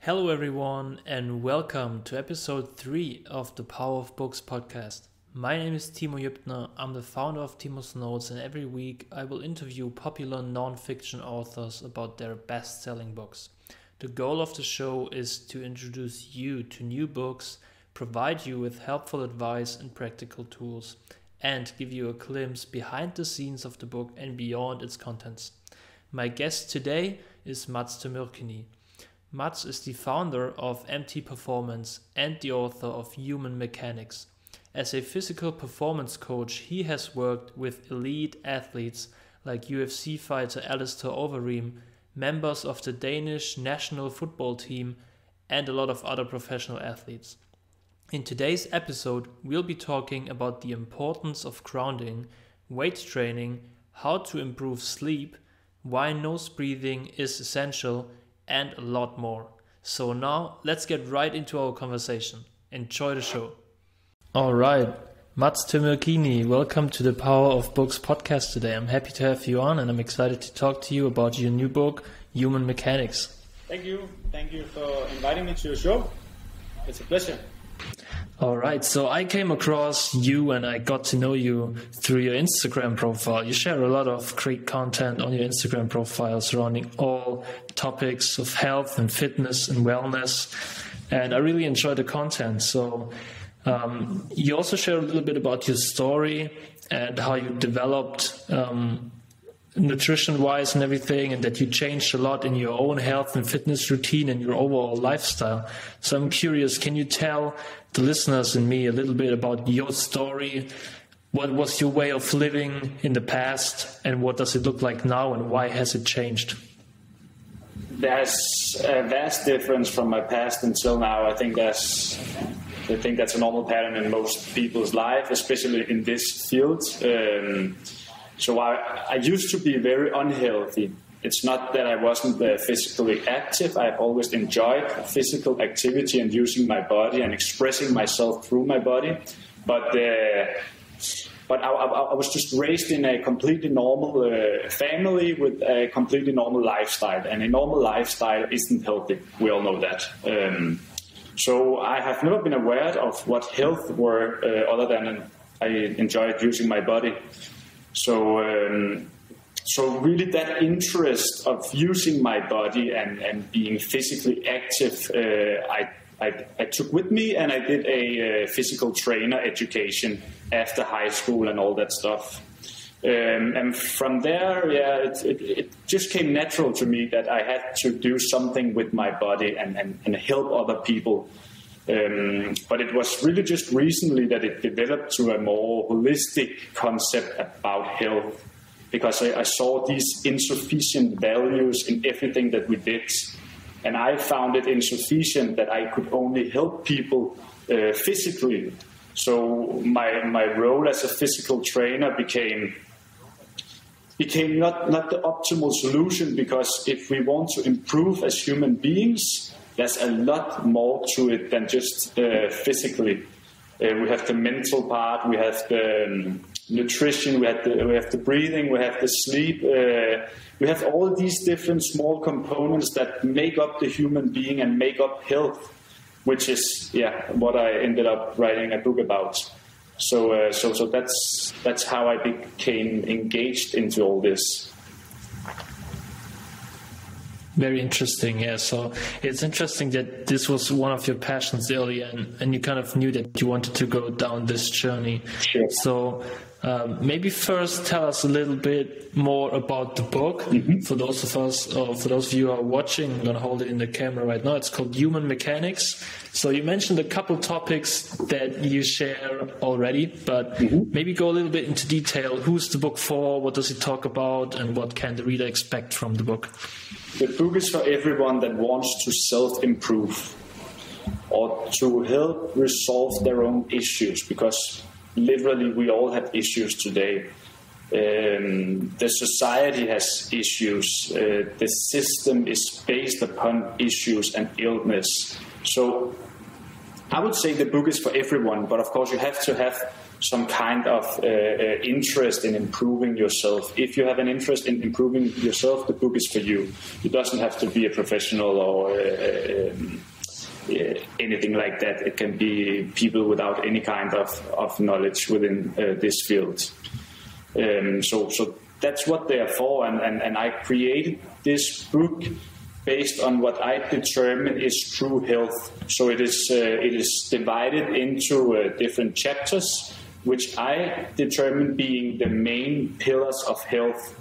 Hello everyone and welcome to episode 3 of the Power of Books podcast. My name is Timo Jübner, I'm the founder of Timo's Notes, and every week I will interview popular non-fiction authors about their best-selling books. The goal of the show is to introduce you to new books, provide you with helpful advice and practical tools, and give you a glimpse behind the scenes of the book and beyond its contents. My guest today is Mads Tömörkènyi. Mads is the founder of MT Performance and the author of Human Mechanics. As a physical performance coach, he has worked with elite athletes like UFC fighter Alistair Overeem, members of the Danish national football team, and a lot of other professional athletes. In today's episode, we'll be talking about the importance of grounding, weight training, how to improve sleep, why nose breathing is essential, and a lot more. So now let's get right into our conversation. Enjoy the show. All right, Mads Tömörkènyi, welcome to the Power of Books podcast today. I'm happy to have you on and I'm excited to talk to you about your new book, Human Mechanics. Thank you for inviting me to your show. It's a pleasure. All right, so I came across you and I got to know you through your Instagram profile. You share a lot of great content on your Instagram profile surrounding all topics of health and fitness and wellness. And I really enjoy the content. So you also share a little bit about your story and how you developed nutrition-wise and everything, and that you changed a lot in your own health and fitness routine and your overall lifestyle. So I'm curious, can you tell the listeners and me a little bit about your story? What was your way of living in the past, and what does it look like now, and why has it changed? There's a vast difference from my past until now. I think that's a normal pattern in most people's life, especially in this field. So I used to be very unhealthy. It's not that I wasn't physically active. I've always enjoyed physical activity and using my body and expressing myself through my body. But I was just raised in a completely normal family with a completely normal lifestyle. And a normal lifestyle isn't healthy. We all know that. So I have never been aware of what health were other than I enjoyed using my body. So really that interest of using my body and being physically active, I took with me, and I did a physical trainer education after high school and all that stuff. And from there, it just came natural to me that I had to do something with my body and help other people. But it was really just recently that it developed to a more holistic concept about health, because I saw these insufficient values in everything that we did. And I found it insufficient that I could only help people physically. So my role as a physical trainer became not the optimal solution, because if we want to improve as human beings, there's a lot more to it than just physically. We have the mental part, we have the nutrition, we have the breathing, we have the sleep. We have all these different small components that make up the human being and make up health, which is what I ended up writing a book about. So that's how I became engaged into all this. Very interesting, yeah. So it's interesting that this was one of your passions earlier, and you kind of knew that you wanted to go down this journey. Sure. So maybe first tell us a little bit more about the book. Mm-hmm. For those of you who are watching, I'm going to hold it in the camera right now. It's called Human Mechanics. So you mentioned a couple topics that you share already, but maybe go a little bit into detail. Who's the book for? What does it talk about? And what can the reader expect from the book? The book is for everyone that wants to self-improve or to help resolve their own issues, because literally we all have issues today. The society has issues. The system is based upon issues and illness. So I would say the book is for everyone, but of course you have to have some kind of interest in improving yourself. If you have an interest in improving yourself, the book is for you. It doesn't have to be a professional or anything like that. It can be people without any kind of knowledge within this field. So that's what they are for, and I created this book based on what I determine is true health. So it is divided into different chapters, which I determine being the main pillars of health.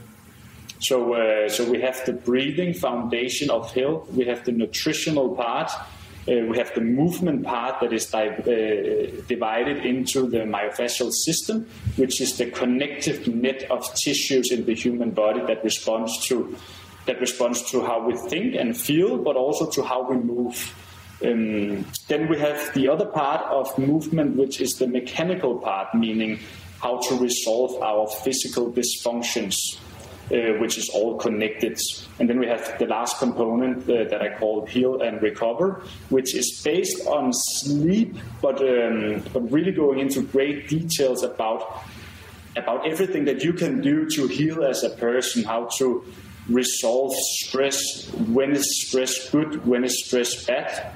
So we have the breathing foundation of health, we have the nutritional part, we have the movement part that is divided into the myofascial system, which is the connective net of tissues in the human body that responds to how we think and feel, but also to how we move. Then we have the other part of movement, which is the mechanical part, meaning how to resolve our physical dysfunctions, which is all connected. And then we have the last component that I call heal and recover, which is based on sleep, but really going into great details about everything that you can do to heal as a person, how to resolve stress, when is stress good, when is stress bad.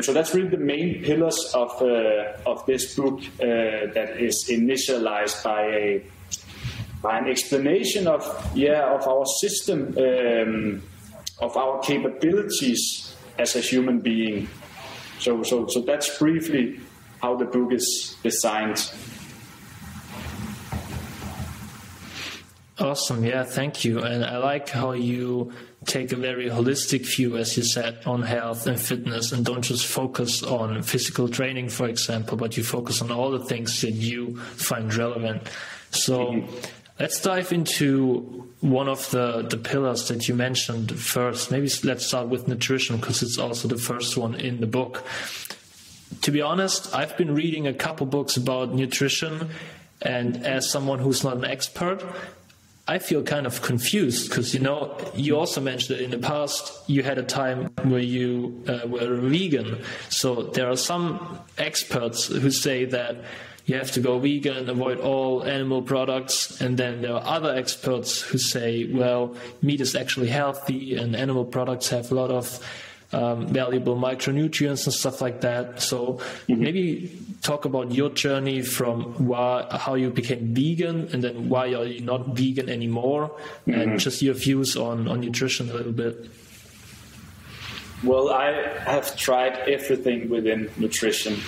So that's really the main pillars of this book that is initialized by an explanation of our system, of our capabilities as a human being. So that's briefly how the book is designed. Awesome. Yeah, thank you. And I like how you take a very holistic view, as you said, on health and fitness, and don't just focus on physical training, for example, but you focus on all the things that you find relevant. So let's dive into one of the pillars that you mentioned first. Maybe let's start with nutrition, because it's also the first one in the book. To be honest, I've been reading a couple books about nutrition, and as someone who's not an expert, I feel kind of confused because, you also mentioned that in the past you had a time where you were a vegan. So there are some experts who say that you have to go vegan and avoid all animal products. And then there are other experts who say, well, meat is actually healthy and animal products have a lot of valuable micronutrients and stuff like that. So maybe talk about your journey from how you became vegan, and then why are you not vegan anymore, and just your views on nutrition a little bit. Well, I have tried everything within nutrition.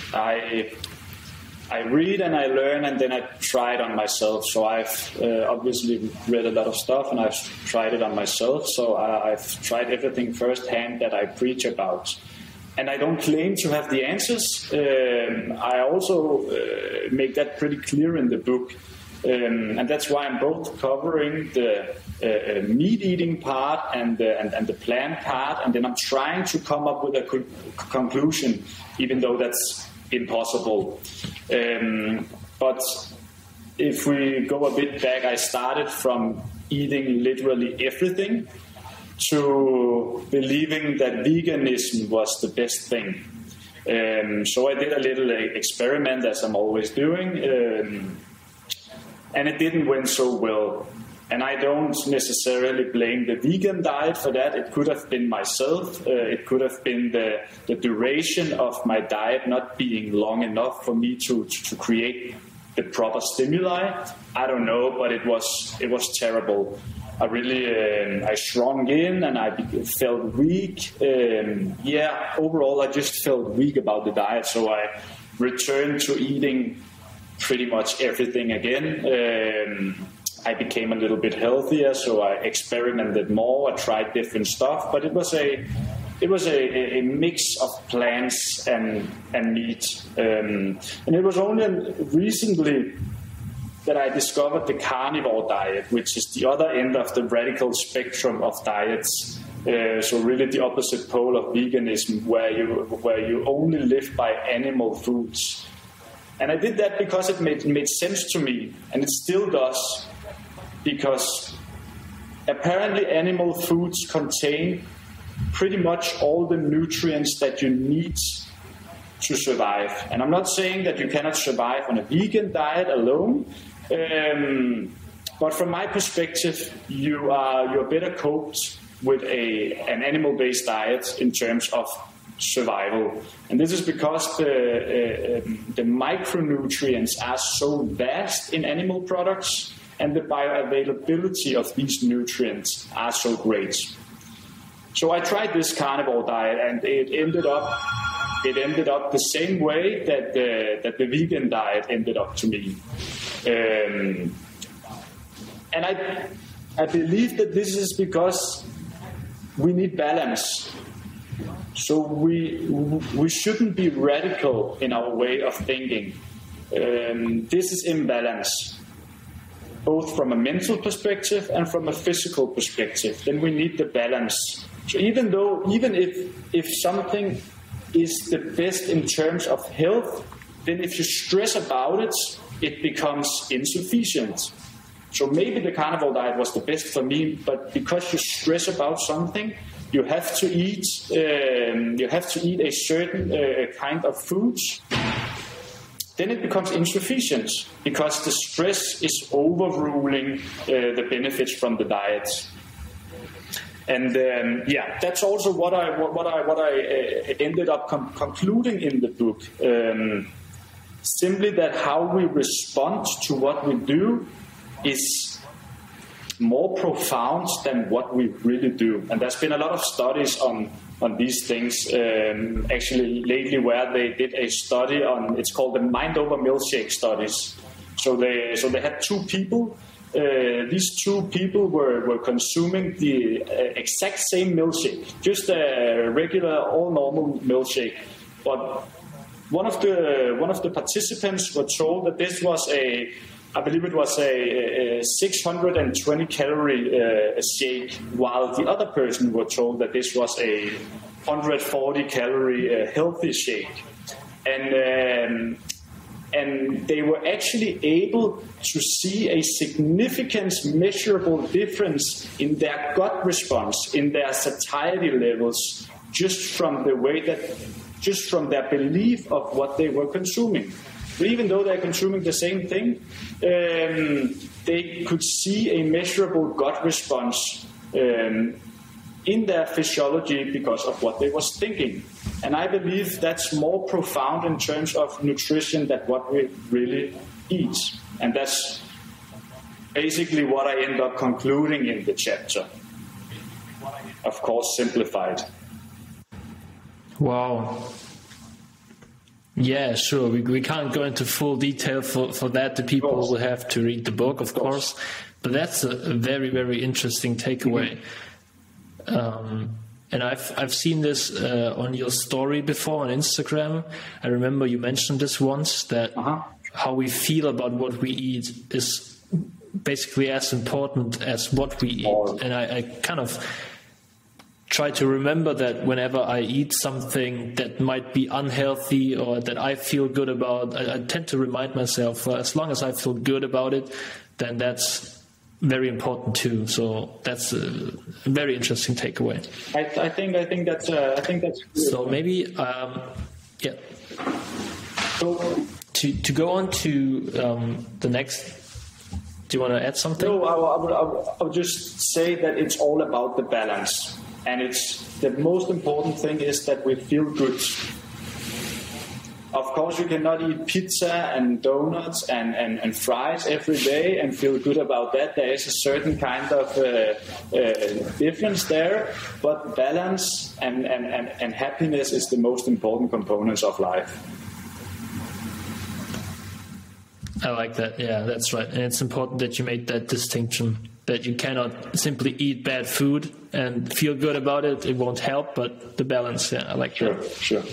I read and I learn, and then I try it on myself. So I've obviously read a lot of stuff, and I've tried it on myself. So I've tried everything firsthand that I preach about. And I don't claim to have the answers. I also make that pretty clear in the book. And that's why I'm both covering the meat-eating part and the plant part. And then I'm trying to come up with a conclusion, even though that's impossible. But if we go a bit back, I started from eating literally everything to believing that veganism was the best thing. So I did a little experiment, as I'm always doing, and it didn't went so well. And I don't necessarily blame the vegan diet for that. It could have been myself. It could have been the duration of my diet not being long enough for me to create the proper stimuli. I don't know, but it was terrible. I really I shrunk in and I felt weak. Overall I just felt weak about the diet. So I returned to eating pretty much everything again. I became a little bit healthier, so I experimented more. I tried different stuff, but it was a mix of plants and meat. And it was only recently that I discovered the carnivore diet, which is the other end of the radical spectrum of diets. So really the opposite pole of veganism, where you only live by animal foods. And I did that because it made sense to me, and it still does. Because apparently animal foods contain pretty much all the nutrients that you need to survive. And I'm not saying that you cannot survive on a vegan diet alone, but from my perspective, you're better coped with an animal-based diet in terms of survival. And this is because the micronutrients are so vast in animal products, and the bioavailability of these nutrients are so great. So I tried this carnivore diet, and it ended up the same way that the vegan diet ended up to me. And I believe that this is because we need balance. So we shouldn't be radical in our way of thinking. This is imbalance, both from a mental perspective and from a physical perspective. Then we need the balance. So even if something is the best in terms of health, then if you stress about it, it becomes insufficient. So maybe the carnivore diet was the best for me, but because you stress about something, you have to eat a certain kind of foods. Then it becomes insufficient because the stress is overruling the benefits from the diet. And that's also what I ended up concluding in the book. Simply that how we respond to what we do is more profound than what we really do. And there's been a lot of studies on these things, actually lately, where they did a study on, it's called the mind over milkshake studies. So they had two people. These two people were consuming the exact same milkshake, just a regular, all normal milkshake. But one of the participants were told that this was I believe it was a 620 calorie shake, while the other person were told that this was a 140 calorie healthy shake. And they were actually able to see a significant measurable difference in their gut response, in their satiety levels, just from their belief of what they were consuming. But even though they're consuming the same thing, they could see a measurable gut response in their physiology because of what they was thinking. And I believe that's more profound in terms of nutrition than what we really eat. And that's basically what I end up concluding in the chapter. Of course, simplified. Wow. Yeah, sure. We can't go into full detail for that. The people will have to read the book, of course. But that's a very, very interesting takeaway. And I've seen this on your story before on Instagram. I remember you mentioned this once, that how we feel about what we eat is basically as important as what we eat. And I kind of try to remember that whenever I eat something that might be unhealthy or that I feel good about, I tend to remind myself, as long as I feel good about it, then that's very important too. So that's a very interesting takeaway. I think that's so maybe yeah. So to go on to the next. Do you want to add something? No, I would just say that it's all about the balance. And it's the most important thing is that we feel good. Of course, you cannot eat pizza and donuts and fries every day and feel good about that. There is a certain kind of difference there, but balance and happiness is the most important components of life. I like that. Yeah, that's right. And it's important that you made that distinction, that you cannot simply eat bad food and feel good about it. It won't help, but the balance, yeah, I like that. Sure.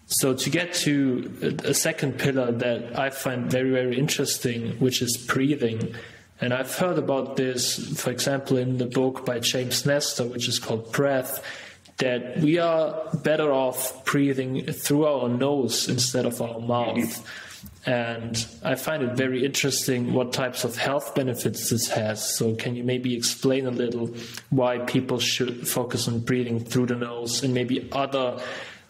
So to get to a second pillar that I find very, very interesting, which is breathing. And I've heard about this, for example, in the book by James Nestor, which is called Breath, that we are better off breathing through our nose instead of our mouth. And I find it very interesting what types of health benefits this has. So can you maybe explain a little why people should focus on breathing through the nose and maybe other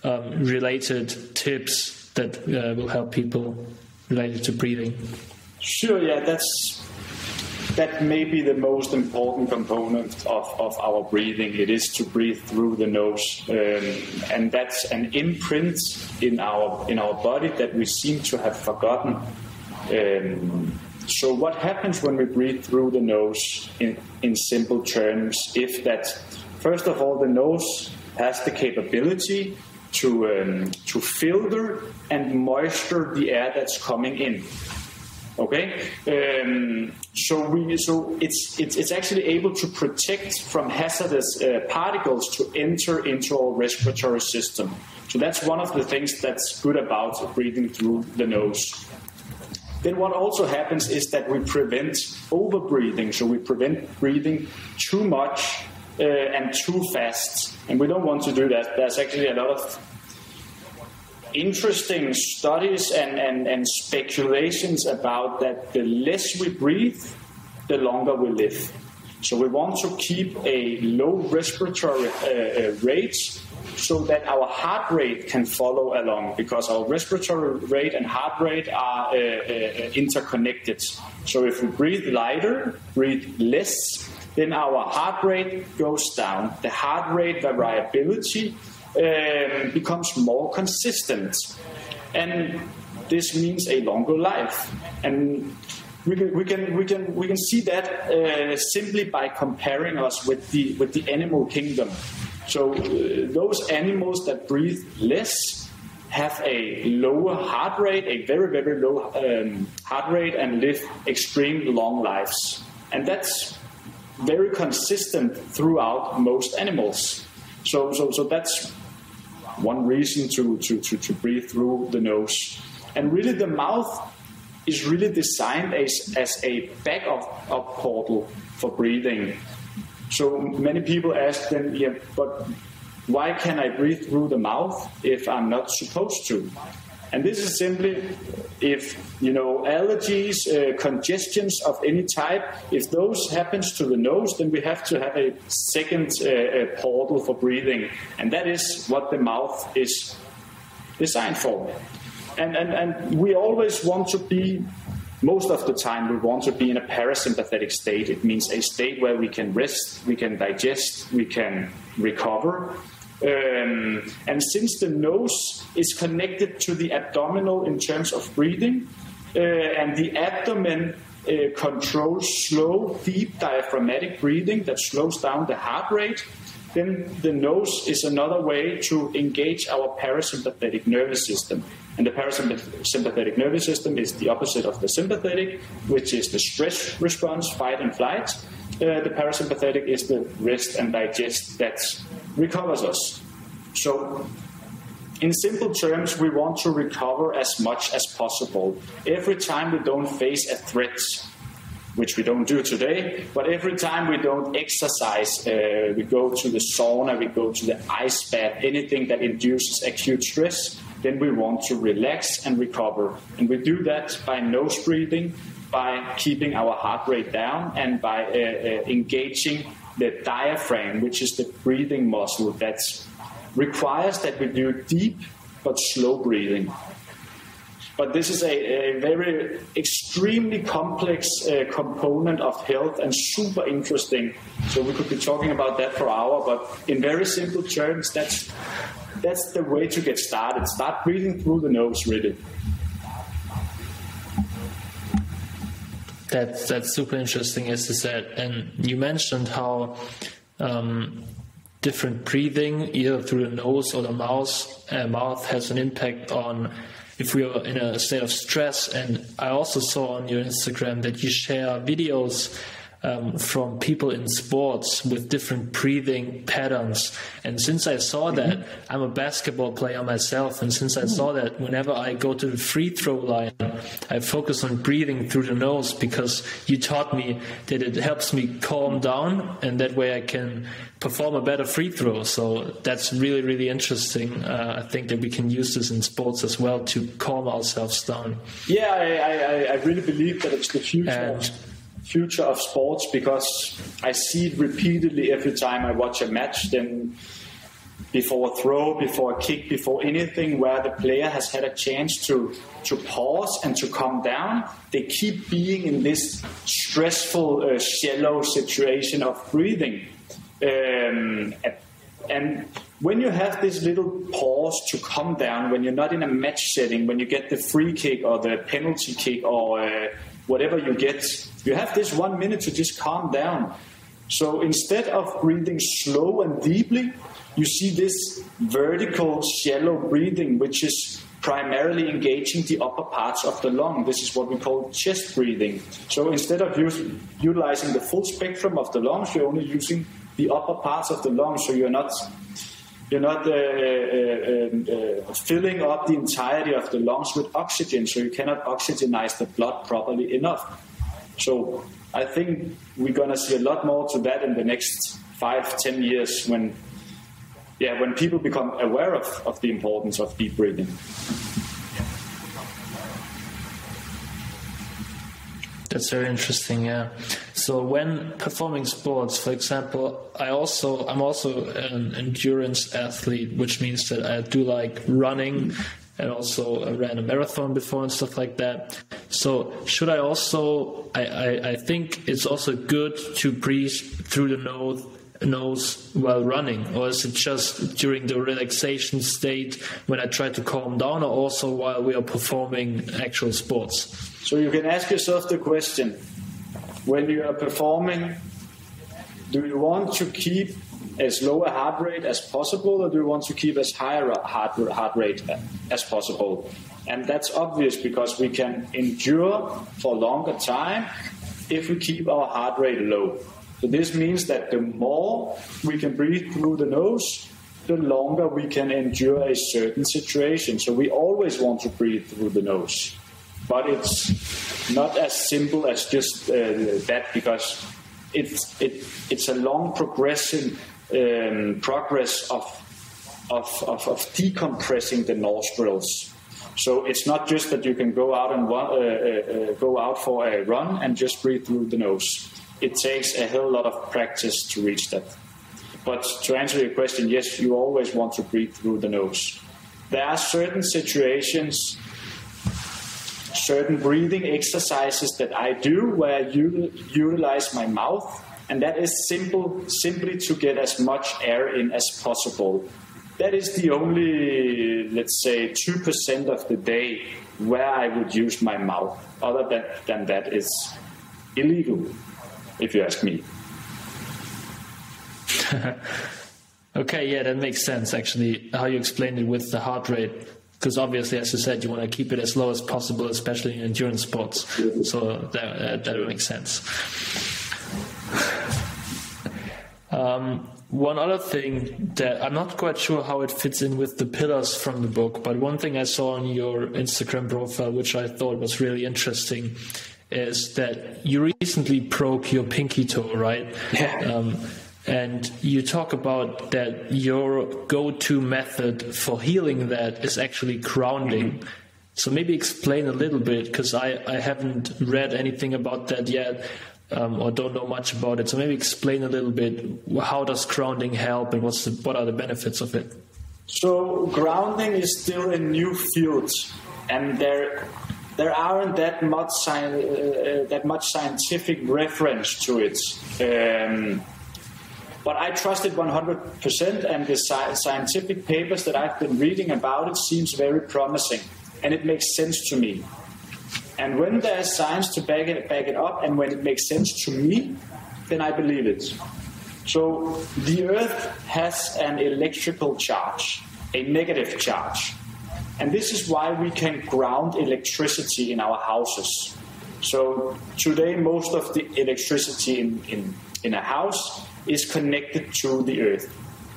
related tips that will help people related to breathing? Sure, yeah, that may be the most important component of our breathing. It is to breathe through the nose, and that's an imprint in our body that we seem to have forgotten. So what happens when we breathe through the nose in simple terms? If that, first of all, the nose has the capability to filter and moisture the air that's coming in. Okay, so it's actually able to protect from hazardous particles to enter into our respiratory system. So that's one of the things that's good about breathing through the nose. Then what also happens is that we prevent overbreathing. So we prevent breathing too much and too fast, and we don't want to do that. There's actually a lot of interesting studies and speculations about that the less we breathe, the longer we live. So we want to keep a low respiratory rate so that our heart rate can follow along, because our respiratory rate and heart rate are interconnected. So if we breathe lighter, breathe less, then our heart rate goes down. The heart rate variability becomes more consistent, and this means a longer life. And we can see that simply by comparing us with the animal kingdom. So those animals that breathe less have a lower heart rate, a very, very low heart rate, and live extreme long lives. And that's very consistent throughout most animals. So that's one reason to breathe through the nose. And really the mouth is really designed as a backup portal for breathing. So many people ask then, yeah, but why can I breathe through the mouth if I'm not supposed to? And this is simply if, allergies, congestions of any type, if those happens to the nose, then we have to have a second portal for breathing. And that is what the mouth is designed for. And we always want to be, most of the time, we want to be in a parasympathetic state. It means a state where we can rest, we can digest, we can recover. And since the nose is connected to the abdominal in terms of breathing, and the abdomen controls slow, deep diaphragmatic breathing that slows down the heart rate, then the nose is another way to engage our parasympathetic nervous system. And the parasympathetic nervous system is the opposite of the sympathetic, which is the stress response, fight and flight. The parasympathetic is the rest and digest that recovers us. So, in simple terms, we want to recover as much as possible. Every time we don't face a threat, which we don't do today, but every time we don't exercise, we go to the sauna, we go to the ice bath, anything that induces acute stress, then we want to relax and recover. And we do that by nose breathing, by keeping our heart rate down, and by engaging the diaphragm, which is the breathing muscle that requires that we do deep but slow breathing. But this is a very extremely complex component of health and super interesting. So we could be talking about that for an hour, but in very simple terms, that's the way to get started. Start breathing through the nose, really. That's super interesting, as you said. And you mentioned how different breathing, either through the nose or the mouth, has an impact on if we are in a state of stress. And I also saw on your Instagram that you share videos from people in sports with different breathing patterns. And since I saw that, I'm a basketball player myself, and since I saw that, whenever I go to the free throw line, I focus on breathing through the nose, because you taught me that it helps me calm down, and that way I can perform a better free throw. So that's really, really interesting. I think that we can use this in sports as well to calm ourselves down. Yeah, I really believe that it's the future of sports, because I see it repeatedly every time I watch a match. Then before a throw, before a kick, before anything where the player has had a chance to pause and to calm down, they keep being in this stressful, shallow situation of breathing. And when you have this little pause to calm down, when you're not in a match setting, when you get the free kick or the penalty kick or whatever you get, you have this 1 minute to just calm down. So instead of breathing slow and deeply, you see this vertical, shallow breathing, which is primarily engaging the upper parts of the lung. This is what we call chest breathing. So instead of utilizing the full spectrum of the lungs, you're only using the upper parts of the lungs. So you're not filling up the entirety of the lungs with oxygen. So you cannot oxygenize the blood properly enough. So I think we're going to see a lot more to that in the next 5-10 years when people become aware of the importance of deep breathing. That's very interesting, yeah. So when performing sports, for example, I'm also an endurance athlete, which means that I do like running, and also I ran a marathon before and stuff like that. So should I also, I think it's also good to breathe through the nose while running, or is it just during the relaxation state when I try to calm down, or also while we are performing actual sports? So you can ask yourself the question, when you are performing, do you want to keep as low a heart rate as possible, or do you want to keep as high a heart rate as possible? And that's obvious because we can endure for a longer time if we keep our heart rate low. So this means that the more we can breathe through the nose, the longer we can endure a certain situation. So we always want to breathe through the nose. But it's not as simple as just that, because it's a long progress of decompressing the nostrils. So it's not just that you can go out and go out for a run and just breathe through the nose. It takes a hell lot of practice to reach that. But to answer your question, yes, you always want to breathe through the nose. There are certain situations, certain breathing exercises that I do where I utilize my mouth, and that is simply to get as much air in as possible. That is the only, let's say, 2% of the day where I would use my mouth. Other than that, it's illegal, if you ask me. Okay, yeah, that makes sense, actually, how you explained it with the heart rate. Because obviously, as you said, you want to keep it as low as possible, especially in endurance sports. So that makes sense. One other thing that I'm not quite sure how it fits in with the pillars from the book, but one thing I saw on your Instagram profile, which I thought was really interesting, is that you recently broke your pinky toe, right? Yeah. And you talk about that your go-to method for healing that is actually grounding. Mm-hmm. So maybe explain a little bit, because I haven't read anything about that yet, or don't know much about it. So maybe explain a little bit, how does grounding help, and what are the benefits of it? So grounding is still a new field, and there aren't that much scientific reference to it. But I trust it 100%, and the scientific papers that I've been reading about it seems very promising, and it makes sense to me. And when there's science to back it up, and when it makes sense to me, then I believe it. So the Earth has an electrical charge, a negative charge. And this is why we can ground electricity in our houses. So today, most of the electricity in a house is connected to the Earth,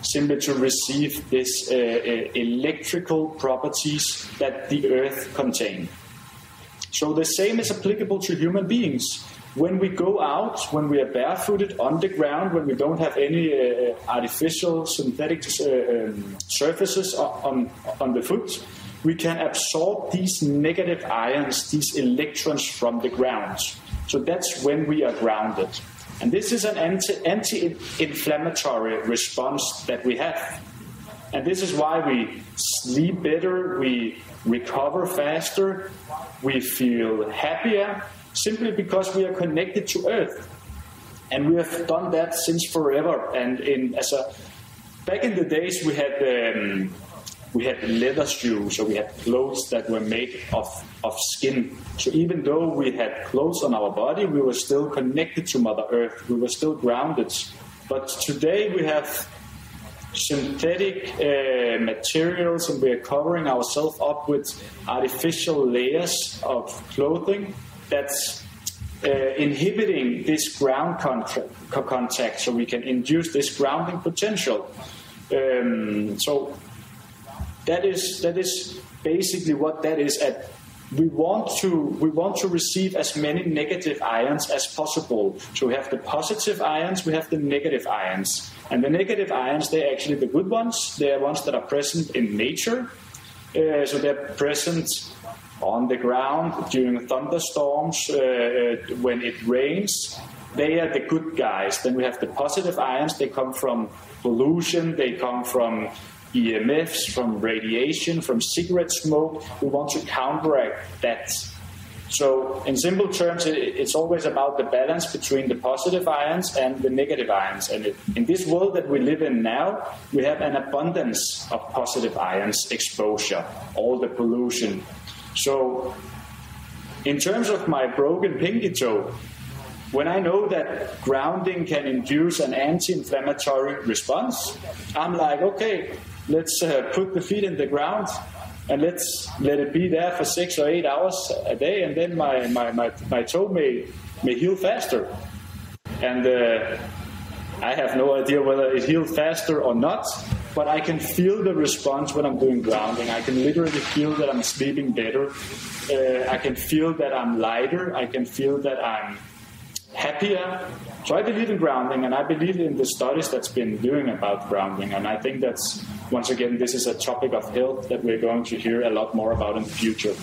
simply to receive this electrical properties that the Earth contains. So the same is applicable to human beings. When we go out, when we are barefooted on the ground, when we don't have any artificial synthetic surfaces on the foot, we can absorb these negative ions, these electrons from the ground. So that's when we are grounded. And this is an anti-inflammatory response that we have. And this is why we sleep better, we recover faster, we feel happier, simply because we are connected to Earth. And we have done that since forever. And back in the days, we had leather shoes, so we had clothes that were made of skin. So even though we had clothes on our body, we were still connected to Mother Earth. We were still grounded. But today we have synthetic materials, and we are covering ourselves up with artificial layers of clothing that's inhibiting this ground contact, so we can induce this grounding potential. So that is basically what that is. We want to receive as many negative ions as possible. So we have the positive ions, we have the negative ions. And the negative ions, they're actually the good ones. They're ones that are present in nature. So they're present on the ground during thunderstorms, when it rains. They are the good guys. Then we have the positive ions. They come from pollution. They come from EMFs, from radiation, from cigarette smoke. We want to counteract that. So in simple terms, it's always about the balance between the positive ions and the negative ions. And in this world that we live in now, we have an abundance of positive ions exposure, all the pollution. So in terms of my broken pinky toe, when I know that grounding can induce an anti-inflammatory response, I'm like, okay, let's put the feet in the ground and let's let it be there for 6 or 8 hours a day, and then my toe may heal faster. And I have no idea whether it healed faster or not, but I can feel the response when I'm doing grounding. I can literally feel that I'm sleeping better. I can feel that I'm lighter. I can feel that I'm happier. So I believe in grounding, and I believe in the studies that's been doing about grounding. And I think that's, once again, this is a topic of health that we're going to hear a lot more about in the future.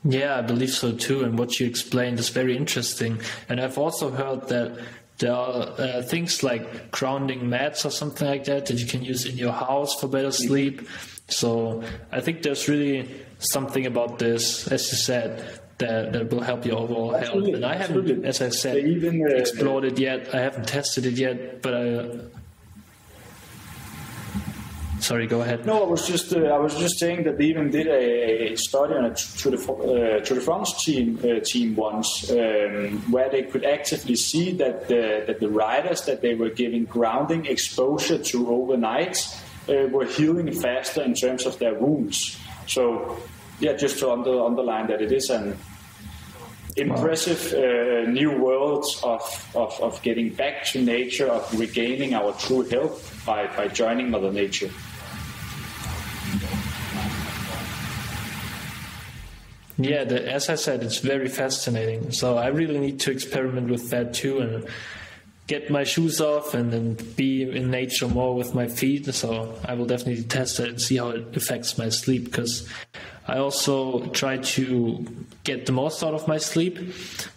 Yeah, I believe so too. And what you explained is very interesting. And I've also heard that there are things like grounding mats or something like that you can use in your house for better sleep. So I think there's really something about this, as you said, that will help your overall health. And I haven't, as I said, explored it yet. I haven't tested it yet, but Sorry, go ahead. No, I was just saying that they even did a study on a Tour de France team once, where they could actively see that the riders that they were giving grounding exposure to overnight were healing faster in terms of their wounds. So, yeah, just to underline that it is an impressive new world of getting back to nature, of regaining our true health by joining Mother Nature. Yeah, as I said, it's very fascinating. So I really need to experiment with that too and get my shoes off and then be in nature more with my feet. So I will definitely test it and see how it affects my sleep, because I also try to get the most out of my sleep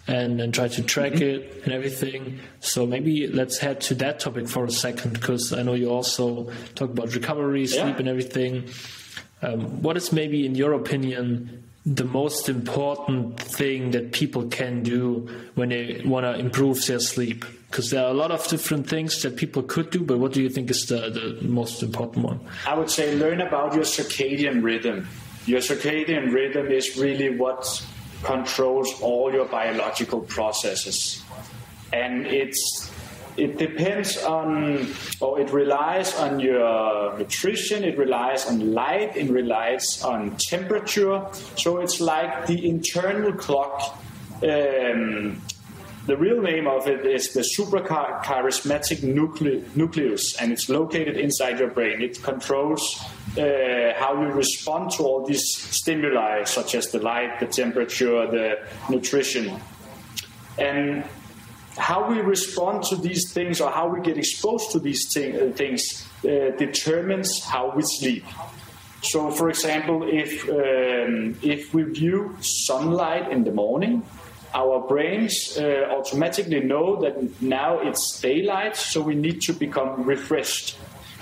and try to track it and everything. So maybe let's head to that topic for a second, because I know you also talk about recovery, sleep and everything. What is maybe, in your opinion, the most important thing that people can do when they want to improve their sleep? Because there are a lot of different things that people could do, but what do you think is the most important one? I would say learn about your circadian rhythm. Your circadian rhythm is really what controls all your biological processes. And it depends on, or it relies on your nutrition, it relies on light, it relies on temperature. So it's like the internal clock. The real name of it is the suprachiasmatic nucleus, and it's located inside your brain. It controls how you respond to all these stimuli, such as the light, the temperature, the nutrition. And how we respond to these things, or how we get exposed to these things determines how we sleep. So, for example, if we view sunlight in the morning, our brains automatically know that now it's daylight, so we need to become refreshed.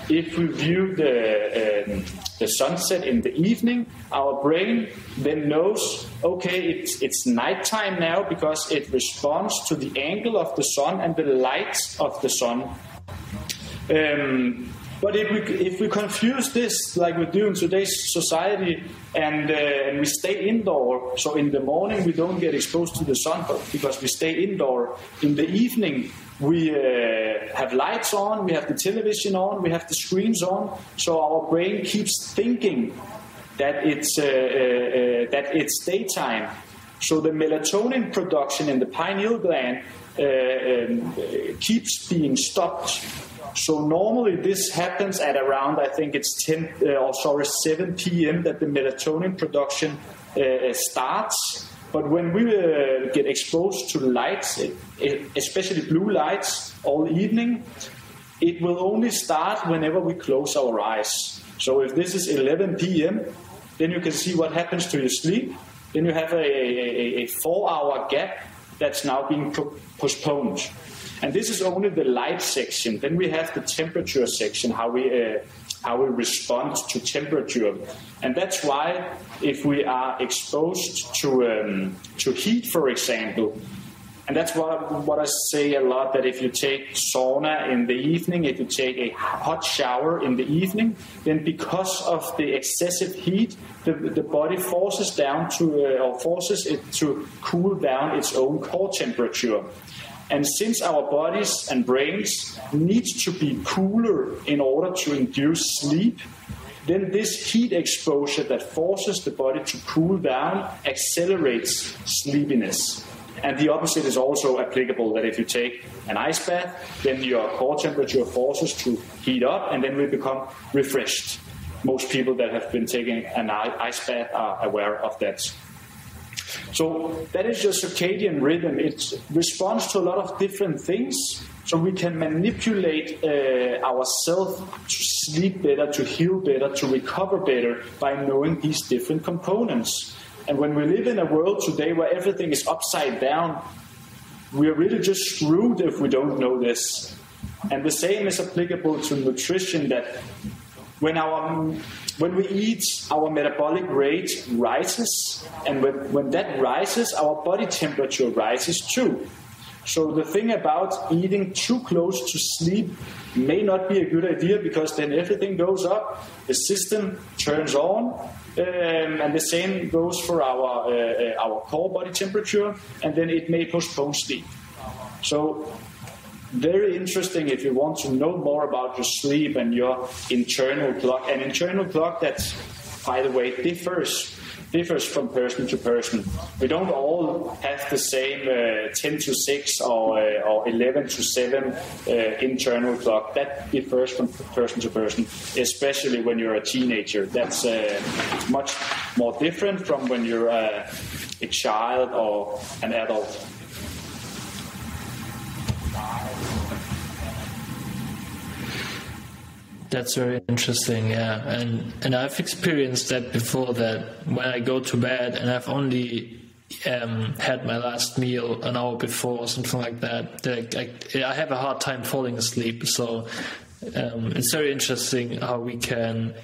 If we view the sunset in the evening, our brain then knows, okay, it's nighttime now because it responds to the angle of the sun and the light of the sun. But if we confuse this like we do in today's society and we stay indoor, so in the morning we don't get exposed to the sun because we stay indoor. In the evening we have lights on, we have the television on, we have the screens on, so our brain keeps thinking that it's daytime. So the melatonin production in the pineal gland keeps being stopped. So normally this happens at around, I think it's 7 p.m. that the melatonin production starts. But when we get exposed to lights, especially blue lights all evening, it will only start whenever we close our eyes. So if this is 11 p.m., then you can see what happens to your sleep. Then you have a 4-hour gap that's now being postponed. And this is only the light section. Then we have the temperature section, how we respond to temperature. And that's why if we are exposed to heat, for example, and that's what I say a lot, that if you take sauna in the evening, if you take a hot shower in the evening, then because of the excessive heat, the body forces it to cool down its own core temperature. And since our bodies and brains need to be cooler in order to induce sleep, then this heat exposure that forces the body to cool down accelerates sleepiness. And the opposite is also applicable, that if you take an ice bath, then your core temperature forces to heat up, and then we become refreshed. Most people that have been taking an ice bath are aware of that. So that is your circadian rhythm. It responds to a lot of different things. So we can manipulate ourselves to sleep better, to heal better, to recover better by knowing these different components. And when we live in a world today where everything is upside down, we're really just screwed if we don't know this. And the same is applicable to nutrition, that when we eat, our metabolic rate rises, and when that rises, our body temperature rises too. So the thing about eating too close to sleep may not be a good idea, because then everything goes up, the system turns on, and the same goes for our core body temperature, and then it may postpone sleep. So very interesting if you want to know more about your sleep and your internal clock. An internal clock that, by the way, differs from person to person. We don't all have the same 10 to 6 or 11 to 7 internal clock. That differs from person to person, especially when you're a teenager. That's much more different from when you're a child or an adult. That's very interesting, yeah. And I've experienced that before, that when I go to bed and I've only had my last meal an hour before or something like that, I have a hard time falling asleep. So it's very interesting how we can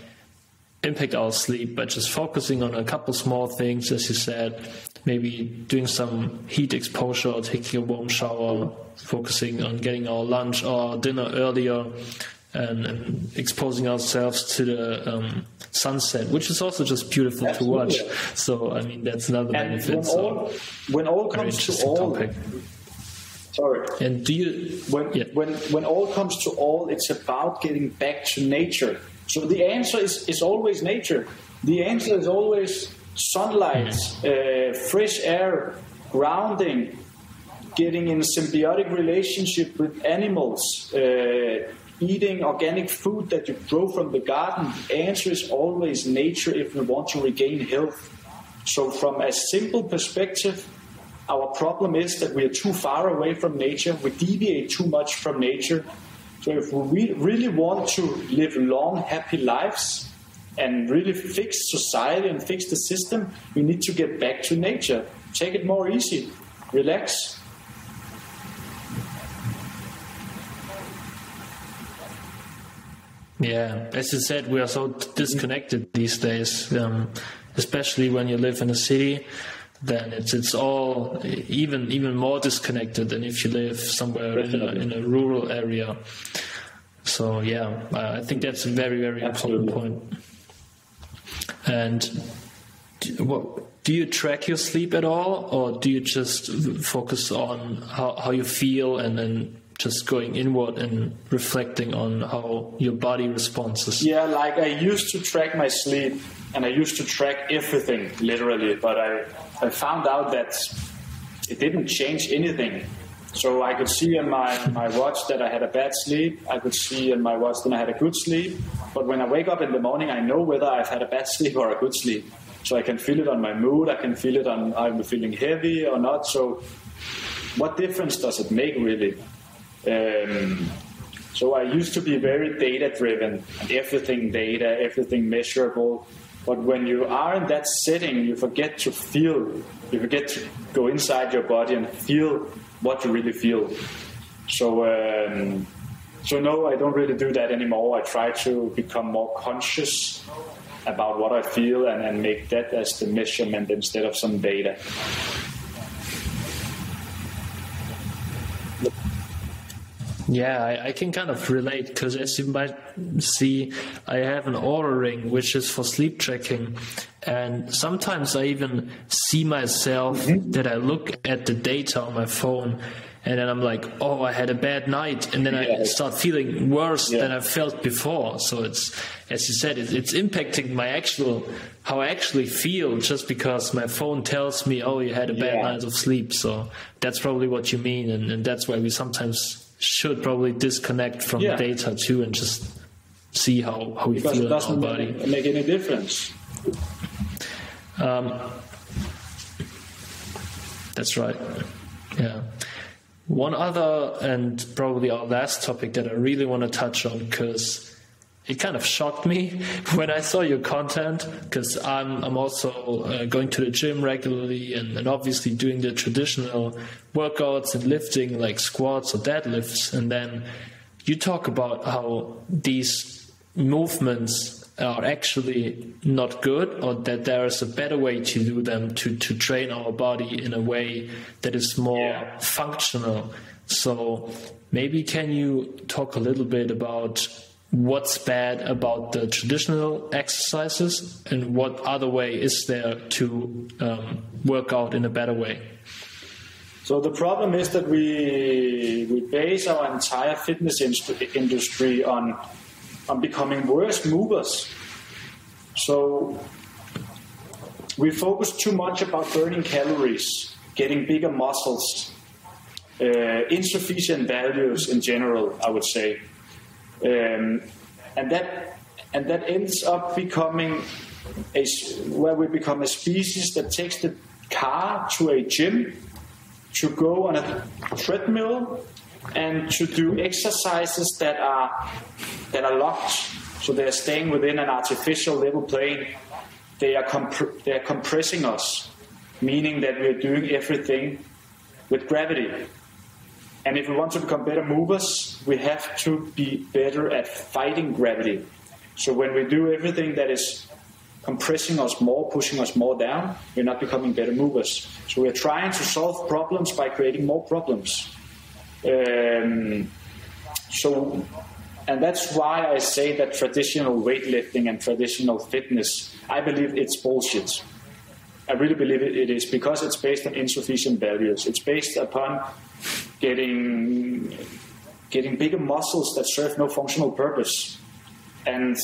impact our sleep by just focusing on a couple small things, as you said, maybe doing some heat exposure or taking a warm shower, focusing on getting our lunch or dinner earlier, and exposing ourselves to the sunset, which is also just beautiful to watch. So, I mean, that's another benefit. When all comes to all, sorry. And do you? When all comes to all, it's about getting back to nature. So the answer is always nature. The answer is always sunlight, fresh air, grounding, getting in a symbiotic relationship with animals. Eating organic food that you grow from the garden. The answer is always nature if we want to regain health. So from a simple perspective, our problem is that we are too far away from nature. We deviate too much from nature. So if we really want to live long, happy lives and really fix society and fix the system, we need to get back to nature. Take it more easy. relax. Yeah, as you said, we are so disconnected these days, especially when you live in a city. Then it's all even more disconnected than if you live somewhere in a rural area. So yeah, I think that's a very, very important point. And do you track your sleep at all, or do you just focus on how you feel and then just going inward and reflecting on how your body responds? Yeah, like I used to track my sleep and I used to track everything, literally, but I found out that it didn't change anything. So I could see on my watch that I had a bad sleep. I could see on my watch that I had a good sleep. But when I wake up in the morning, I know whether I've had a bad sleep or a good sleep. So I can feel it on my mood. I can feel it on I'm feeling heavy or not. So what difference does it make, really? So I used to be very data-driven, everything data, everything measurable. But when you are in that setting, you forget to feel. You forget to go inside your body and feel what you really feel. So no, I don't really do that anymore. I try to become more conscious about what I feel and make that as the measurement instead of some data. Yeah, I can kind of relate, because as you might see, I have an Oura ring which is for sleep tracking, and sometimes I even see myself that I look at the data on my phone and then I'm like, oh, I had a bad night, and then I start feeling worse than I felt before. So it's, as you said, it's impacting how I actually feel, just because my phone tells me, oh, you had a bad night of sleep. So that's probably what you mean, and that's why we sometimes should probably disconnect from data too and just see how we feel in our body. It doesn't make any difference. That's right. Yeah. One other, and probably our last topic that I really want to touch on, because it kind of shocked me when I saw your content, because I'm also going to the gym regularly and obviously doing the traditional workouts and lifting like squats or deadlifts. And then you talk about how these movements are actually not good, or that there is a better way to do them to train our body in a way that is more functional. So maybe can you talk a little bit about what's bad about the traditional exercises and what other way is there to work out in a better way? So the problem is that we base our entire fitness industry on becoming worse movers. So we focus too much about burning calories, getting bigger muscles, insufficient values in general, I would say. And that ends up becoming where we become a species that takes the car to a gym to go on a treadmill and to do exercises that are locked, so they are staying within an artificial level plane. They are compressing us, meaning that we are doing everything with gravity. And if we want to become better movers, we have to be better at fighting gravity. So when we do everything that is compressing us more, pushing us more down, we're not becoming better movers. So we're trying to solve problems by creating more problems. And that's why I say that traditional weightlifting and traditional fitness, I believe it's bullshit. I really believe it is, because it's based on insufficient values. It's based upon getting bigger muscles that serve no functional purpose. And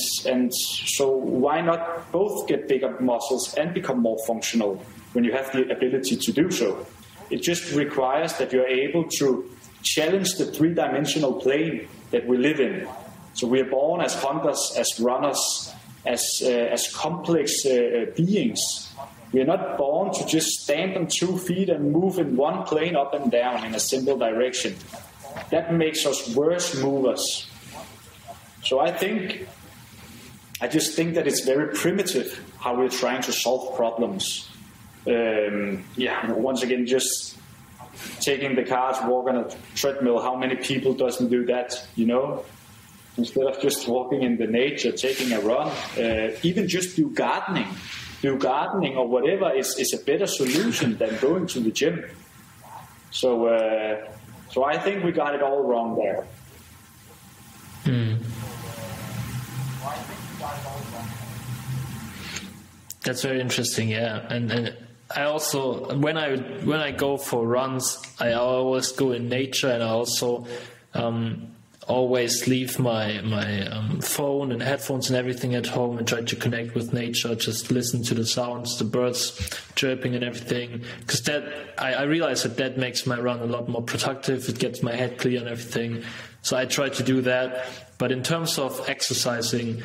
so why not both get bigger muscles and become more functional when you have the ability to do so? It just requires that you're able to challenge the three-dimensional plane that we live in. So we are born as hunters, as runners, as complex beings. We are not born to just stand on 2 feet and move in one plane up and down in a simple direction. That makes us worse movers. So I just think that it's very primitive how we're trying to solve problems. Once again, just taking the car to walk on a treadmill. How many people doesn't do that, you know? Instead of just walking in the nature, taking a run, even just do gardening or whatever is a better solution than going to the gym. So I think we got it all wrong there. That's very interesting, yeah. And I also, when I go for runs, I always go in nature, and I also always leave my phone and headphones and everything at home and try to connect with nature, just listen to the sounds, the birds chirping and everything, because that I realize that makes my run a lot more productive. It gets my head clear and everything, so I try to do that. But in terms of exercising,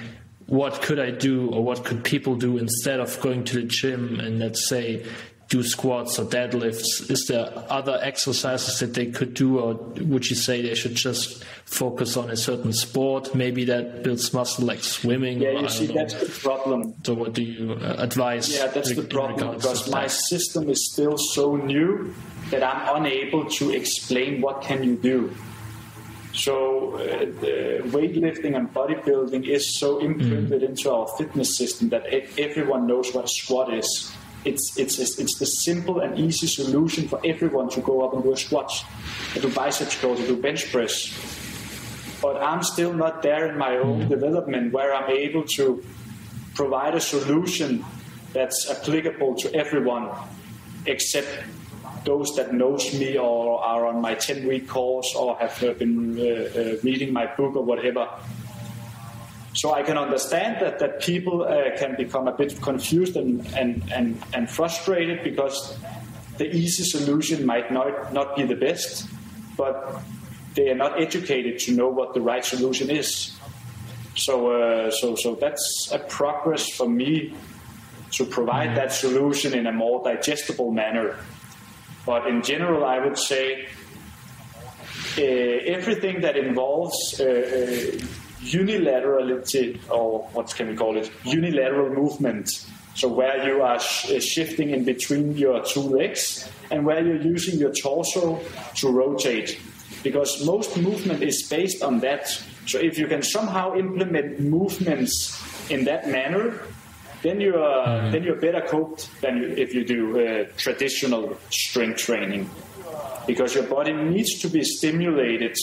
what could I do, or what could people do instead of going to the gym and, let's say, do squats or deadlifts? Is there other exercises that they could do, or would you say they should just focus on a certain sport, maybe that builds muscle, like swimming? Yeah, you see, that's the problem. So what do you advise? Yeah, that's the problem, because my system is still so new that I'm unable to explain what can you do. So weightlifting and bodybuilding is so imprinted into our fitness system that everyone knows what a squat is. It's the simple and easy solution for everyone to go up and do a squat, or do biceps curls, or do bench press. But I'm still not there in my own development where I'm able to provide a solution that's applicable to everyone, except those that knows me or are on my 10-week course or have been reading my book or whatever. So I can understand that people can become a bit confused and frustrated, because the easy solution might not be the best, but they are not educated to know what the right solution is. So that's a progress for me to provide that solution in a more digestible manner. But in general, I would say everything that involves unilaterality, or what can we call it? Unilateral movement. So where you are shifting in between your two legs, and where you're using your torso to rotate. Because most movement is based on that. So if you can somehow implement movements in that manner, then you're better coped than if you do traditional strength training, because your body needs to be stimulated,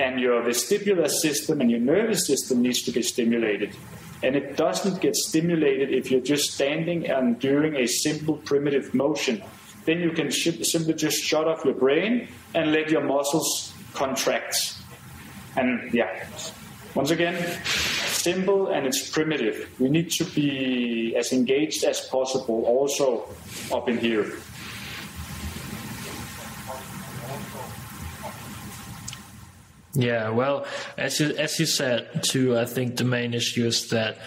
and your vestibular system and your nervous system needs to be stimulated, and it doesn't get stimulated if you're just standing and doing a simple primitive motion. Then you can simply just shut off your brain and let your muscles contract. And yeah, once again, simple and it's primitive. We need to be as engaged as possible also up in here. Yeah, well, as you said too, I think the main issue is that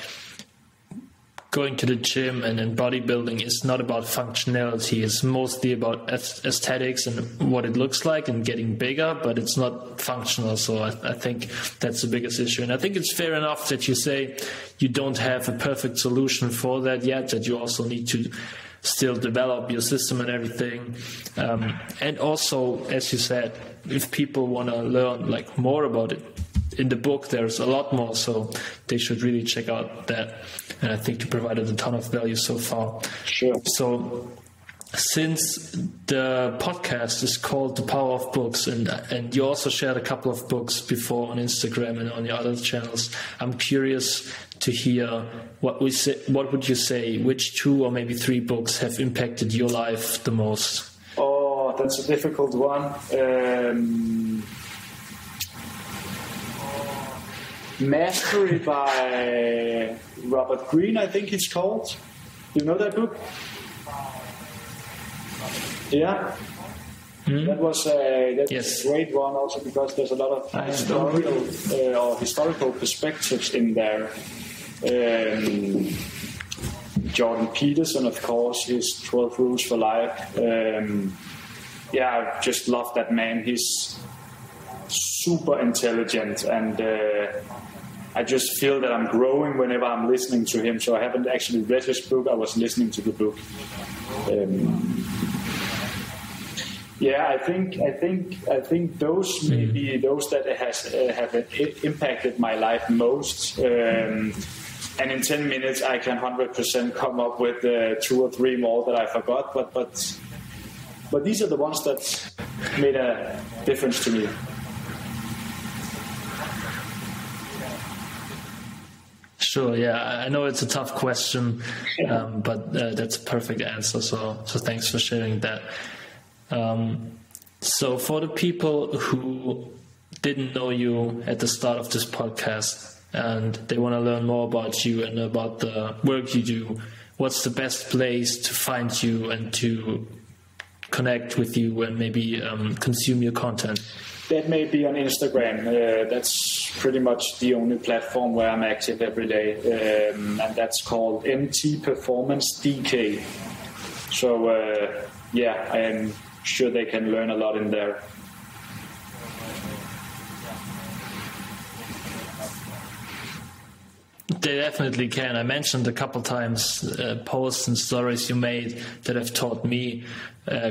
going to the gym and then bodybuilding is not about functionality. It's mostly about aesthetics and what it looks like and getting bigger, but it's not functional. So I think that's the biggest issue. And I think it's fair enough that you say you don't have a perfect solution for that yet, that you also need to still develop your system and everything. And also, as you said, if people want to learn like more about it, in the book there's a lot more, so they should really check out that. And I think you provided a ton of value so far. Sure. So since the podcast is called The Power of Books, and you also shared a couple of books before on Instagram and on your other channels, I'm curious to hear what would you say, which 2 or maybe 3 books have impacted your life the most? Oh, that's a difficult one. Mastery by Robert Greene, I think it's called. You know that book? Yeah. That was a great one also, because there's a lot of historical perspectives in there. Jordan Peterson, of course, his 12 Rules for Life. I just love that man. He's super intelligent, and I just feel that I'm growing whenever I'm listening to him. So I haven't actually read his book, I was listening to the book. Yeah, I think those maybe those that have impacted my life most. And in 10 minutes, I can 100% come up with 2 or 3 more that I forgot. But these are the ones that made a difference to me. Sure, yeah, I know it's a tough question, but that's a perfect answer. So thanks for sharing that. So for the people who didn't know you at the start of this podcast and they want to learn more about you and about the work you do, what's the best place to find you and to connect with you and maybe consume your content? That may be on Instagram. That's pretty much the only platform where I'm active every day, and that's called MT Performance DK. So I am sure they can learn a lot in there. They definitely can. I mentioned a couple times posts and stories you made that have taught me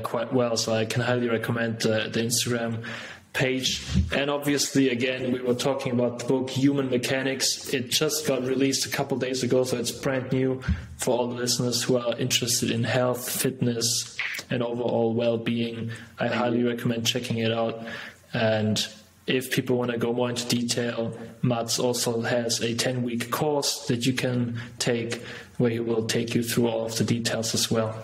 quite well, so I can highly recommend the Instagram page. And obviously, again, we were talking about the book Human Mechanics. It just got released a couple days ago, so it's brand new for all the listeners who are interested in health, fitness, and overall well-being. I highly recommend checking it out. And if people want to go more into detail, Mads also has a 10-week course that you can take where he will take you through all of the details as well.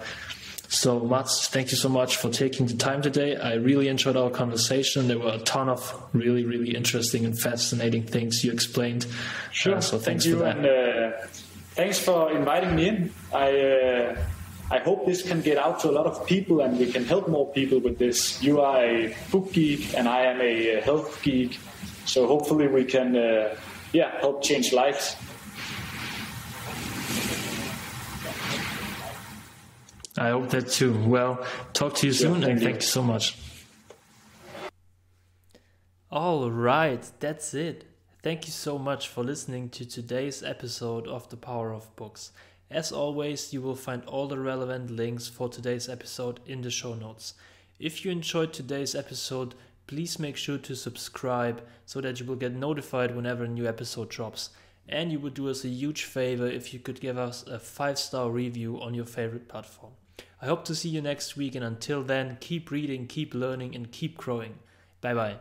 So Mads, thank you so much for taking the time today. I really enjoyed our conversation. There were a ton of really, really interesting and fascinating things you explained. Sure. So thanks for that. And thanks for inviting me in. I hope this can get out to a lot of people and we can help more people with this. You are a book geek and I am a health geek. So hopefully we can help change lives. I hope that too. Well, talk to you soon and thank you so much. All right, that's it. Thank you so much for listening to today's episode of The Power of Books. As always, you will find all the relevant links for today's episode in the show notes. If you enjoyed today's episode, please make sure to subscribe so that you will get notified whenever a new episode drops. And you would do us a huge favor if you could give us a 5-star review on your favorite platform. I hope to see you next week, and until then, keep reading, keep learning, and keep growing. Bye bye.